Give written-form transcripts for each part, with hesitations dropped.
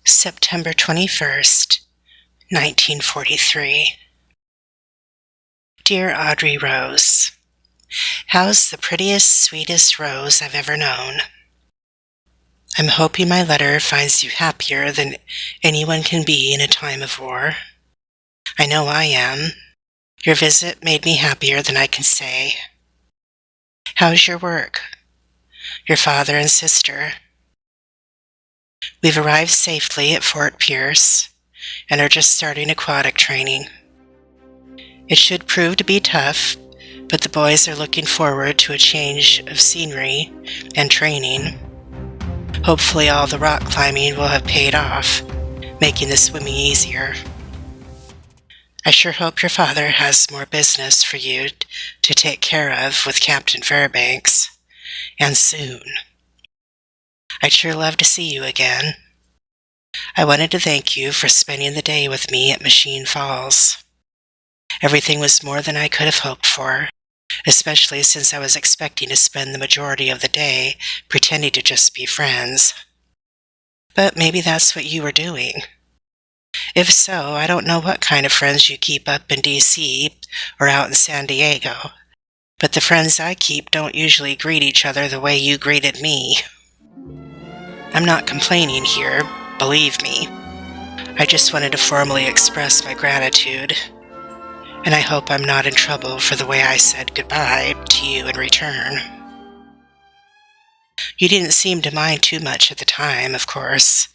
September 21st, 1943. Dear Audrey Rose, how's the prettiest, sweetest rose I've ever known? I'm hoping my letter finds you happier than anyone can be in a time of war. I know I am. Your visit made me happier than I can say. How's your work? Your father and sister? We've arrived safely at Fort Pierce and are just starting aquatic training. It should prove to be tough, but the boys are looking forward to a change of scenery and training. Hopefully all the rock climbing will have paid off, making the swimming easier. I sure hope your father has more business for you to take care of with Captain Fairbanks, and soon. I'd sure love to see you again. I wanted to thank you for spending the day with me at Machine Falls. Everything was more than I could have hoped for, especially since I was expecting to spend the majority of the day pretending to just be friends. But maybe that's what you were doing. If so, I don't know what kind of friends you keep up in D.C. or out in San Diego, but the friends I keep don't usually greet each other the way you greeted me. I'm not complaining here, believe me. I just wanted to formally express my gratitude, and I hope I'm not in trouble for the way I said goodbye to you in return. You didn't seem to mind too much at the time, of course,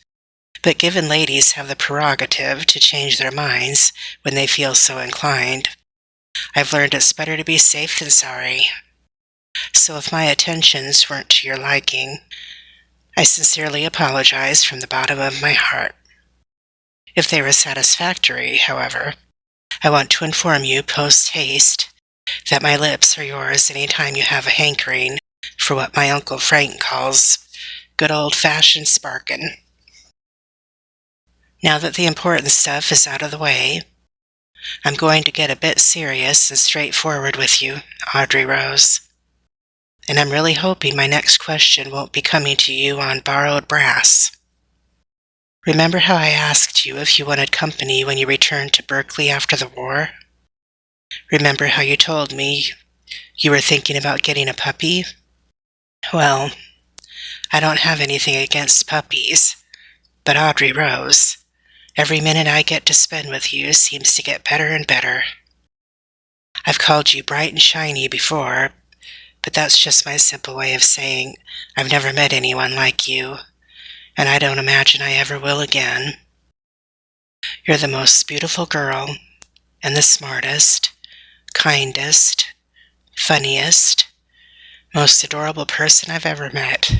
but given ladies have the prerogative to change their minds when they feel so inclined, I've learned it's better to be safe than sorry. So if my attentions weren't to your liking, I sincerely apologize from the bottom of my heart. If they were satisfactory, however, I want to inform you post-haste that my lips are yours any time you have a hankering for what my Uncle Frank calls good old-fashioned sparkin'. Now that the important stuff is out of the way, I'm going to get a bit serious and straightforward with you, Audrey Rose. And I'm really hoping my next question won't be coming to you on borrowed brass. Remember how I asked you if you wanted company when you returned to Berkeley after the war? Remember how you told me you were thinking about getting a puppy? Well, I don't have anything against puppies, but Audrey Rose, every minute I get to spend with you seems to get better and better. I've called you bright and shiny before, but that's just my simple way of saying I've never met anyone like you, and I don't imagine I ever will again. You're the most beautiful girl, and the smartest, kindest, funniest, most adorable person I've ever met.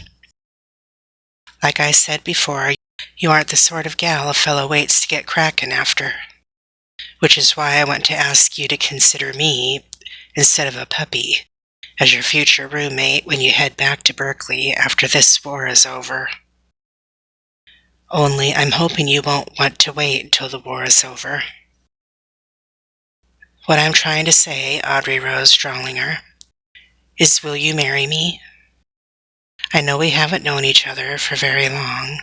Like I said before, you aren't the sort of gal a fellow waits to get crackin' after, which is why I want to ask you to consider me, instead of a puppy, as your future roommate when you head back to Berkeley after this war is over. Only I'm hoping you won't want to wait until the war is over. What I'm trying to say, Audrey Rose Strawlinger, is will you marry me? I know we haven't known each other for very long,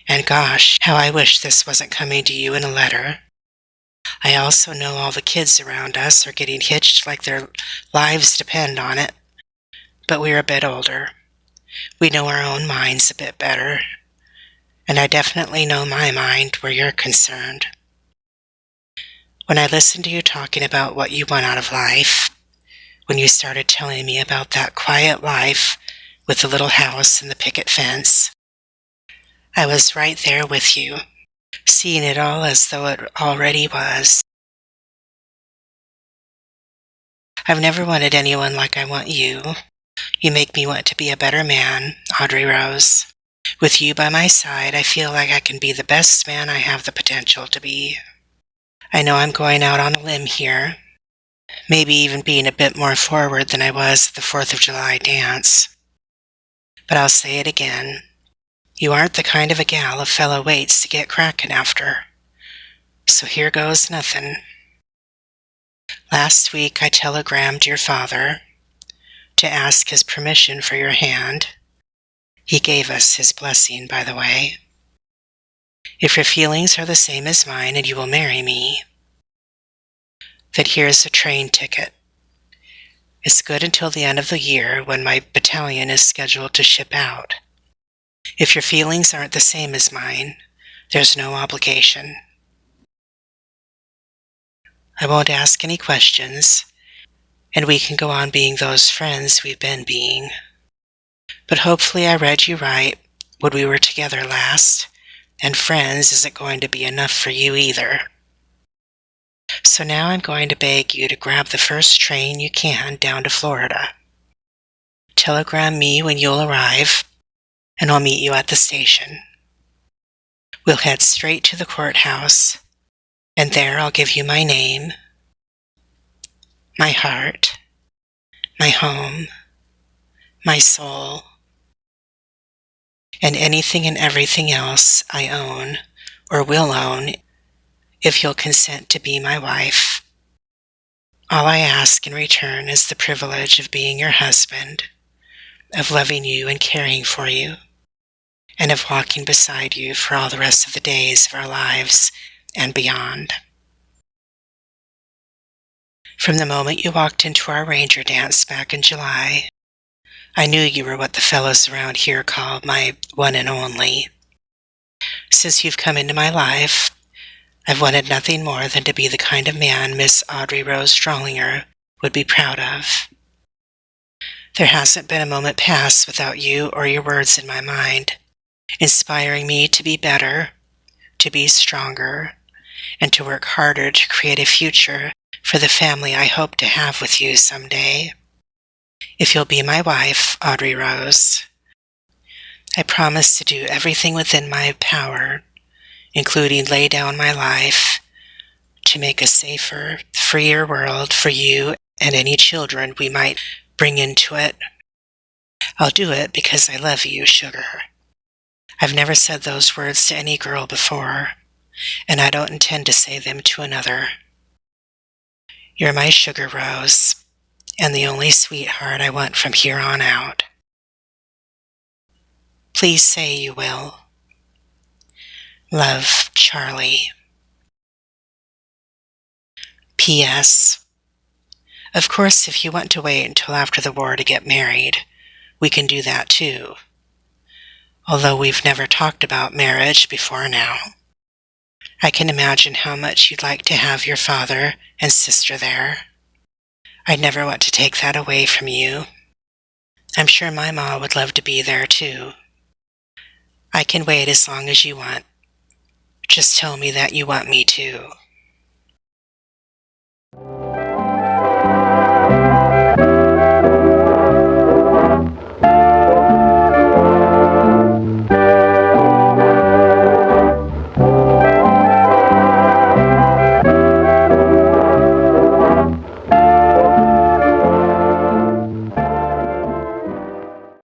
and gosh, how I wish this wasn't coming to you in a letter. I also know all the kids around us are getting hitched like their lives depend on it, but we're a bit older. We know our own minds a bit better, and I definitely know my mind where you're concerned. When I listened to you talking about what you want out of life, when you started telling me about that quiet life with the little house and the picket fence, I was right there with you, seeing it all as though it already was. I've never wanted anyone like I want you. You make me want to be a better man, Audrey Rose. With you by my side, I feel like I can be the best man I have the potential to be. I know I'm going out on a limb here, maybe even being a bit more forward than I was at the 4th of July dance. But I'll say it again. You aren't the kind of a gal a fellow waits to get crackin' after. So here goes nothing. Last week I telegrammed your father to ask his permission for your hand. He gave us his blessing, by the way. If your feelings are the same as mine and you will marry me, then here's a train ticket. It's good until the end of the year when my battalion is scheduled to ship out. If your feelings aren't the same as mine, there's no obligation. I won't ask any questions, and we can go on being those friends we've been being. But hopefully I read you right when we were together last, and friends isn't going to be enough for you either. So now I'm going to beg you to grab the first train you can down to Florida. Telegram me when you'll arrive, and I'll meet you at the station. We'll head straight to the courthouse, and there I'll give you my name, my heart, my home, my soul, and anything and everything else I own or will own if you'll consent to be my wife. All I ask in return is the privilege of being your husband, of loving you and caring for you, and of walking beside you for all the rest of the days of our lives and beyond. From the moment you walked into our ranger dance back in July, I knew you were what the fellows around here call my one and only. Since you've come into my life, I've wanted nothing more than to be the kind of man Miss Audrey Rose Strawlinger would be proud of. There hasn't been a moment passed without you or your words in my mind, inspiring me to be better, to be stronger, and to work harder to create a future for the family I hope to have with you someday. If you'll be my wife, Audrey Rose, I promise to do everything within my power, including lay down my life, to make a safer, freer world for you and any children we might bring into it. I'll do it because I love you, sugar. I've never said those words to any girl before, and I don't intend to say them to another. You're my sugar, Rose, and the only sweetheart I want from here on out. Please say you will. Love, Charlie. P.S. Of course, if you want to wait until after the war to get married, we can do that too. Although we've never talked about marriage before now. I can imagine how much you'd like to have your father and sister there. I'd never want to take that away from you. I'm sure my ma would love to be there too. I can wait as long as you want. Just tell me that you want me to.